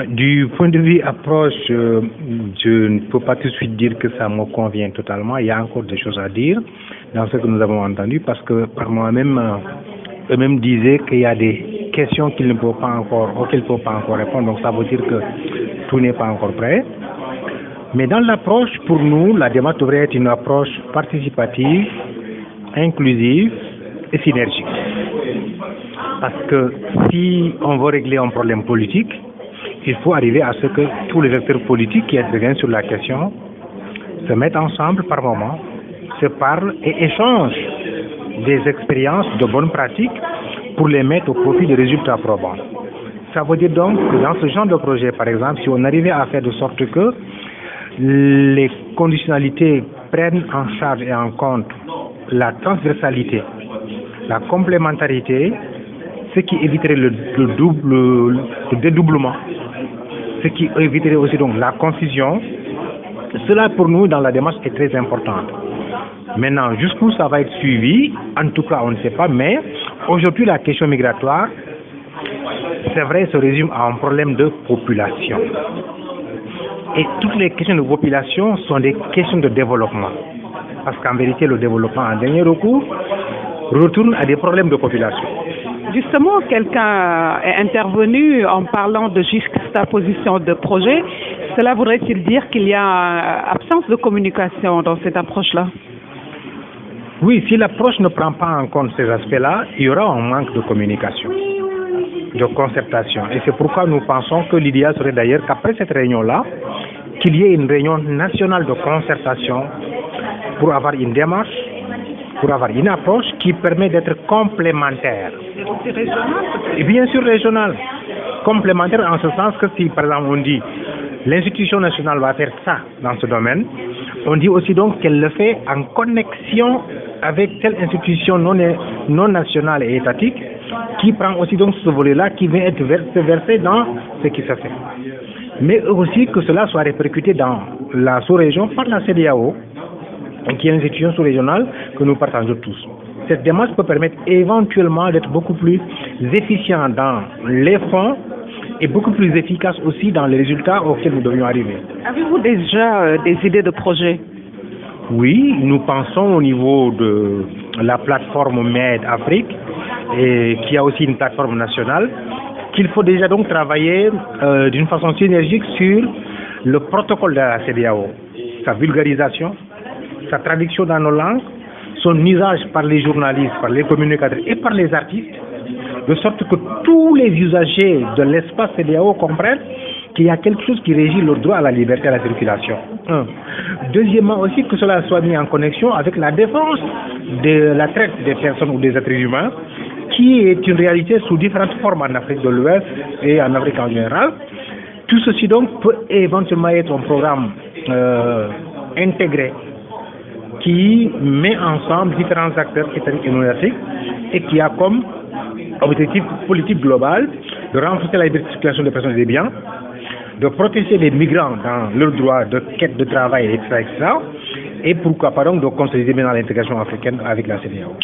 Du point de vue approche, je ne peux pas tout de suite dire que ça me convient totalement. Il y a encore des choses à dire dans ce que nous avons entendu parce que par moi-même, eux-mêmes disaient qu'il y a des questions auxquelles ils ne peuvent pas encore répondre. Donc ça veut dire que tout n'est pas encore prêt. Mais dans l'approche, pour nous, la démarche devrait être une approche participative, inclusive et synergique. Parce que si on veut régler un problème politique, il faut arriver à ce que tous les acteurs politiques qui interviennent sur la question se mettent ensemble par moment, se parlent et échangent des expériences de bonnes pratiques pour les mettre au profit de résultats probants. Ça veut dire donc que dans ce genre de projet, par exemple, si on arrivait à faire de sorte que les conditionnalités prennent en charge et en compte la transversalité, la complémentarité, ce qui éviterait le dédoublement, ce qui éviterait aussi donc la confusion. Cela pour nous dans la démarche est très important. Maintenant, jusqu'où ça va être suivi, en tout cas on ne sait pas, mais aujourd'hui la question migratoire, c'est vrai, se résume à un problème de population. Et toutes les questions de population sont des questions de développement. Parce qu'en vérité, le développement en dernier recours retourne à des problèmes de population. Justement, quelqu'un est intervenu en parlant de juxtaposition de projet. Cela voudrait-il dire qu'il y a absence de communication dans cette approche-là? Oui, si l'approche ne prend pas en compte ces aspects-là, il y aura un manque de communication, de concertation. Et c'est pourquoi nous pensons que l'idéal serait d'ailleurs qu'après cette réunion-là, qu'il y ait une réunion nationale de concertation pour avoir une démarche, pour avoir une approche qui permet d'être complémentaire. C'est régional? Et bien sûr régional. Complémentaire en ce sens que si par exemple on dit l'institution nationale va faire ça dans ce domaine, on dit aussi donc qu'elle le fait en connexion avec telle institution non nationale et étatique qui prend aussi donc ce volet-là qui vient être versé dans ce qui se fait. Mais aussi que cela soit répercuté dans la sous-région par la CEDEAO, qui est une institution sous-régionale que nous partageons tous. Cette démarche peut permettre éventuellement d'être beaucoup plus efficient dans les fonds et beaucoup plus efficace aussi dans les résultats auxquels nous devions arriver. Avez-vous déjà des idées de projets? Oui, nous pensons au niveau de la plateforme MED Afrique, et qui a aussi une plateforme nationale, qu'il faut déjà donc travailler d'une façon synergique sur le protocole de la CEDEAO, sa vulgarisation, sa traduction dans nos langues, son usage par les journalistes, par les communicateurs et par les artistes, de sorte que tous les usagers de l'espace CEDEAO comprennent qu'il y a quelque chose qui régit leur droit à la liberté à la circulation. Deuxièmement aussi, que cela soit mis en connexion avec la défense de la traite des personnes ou des êtres humains, qui est une réalité sous différentes formes en Afrique de l'Ouest et en Afrique en général. Tout ceci donc peut éventuellement être un programme intégré qui met ensemble différents acteurs étatiques et non étatiques et qui a comme objectif politique global de renforcer la liberté de circulation des personnes et des biens, de protéger les migrants dans leur droit de quête de travail, etc. et pourquoi pas donc de consolider maintenant l'intégration africaine avec la CEDEAO.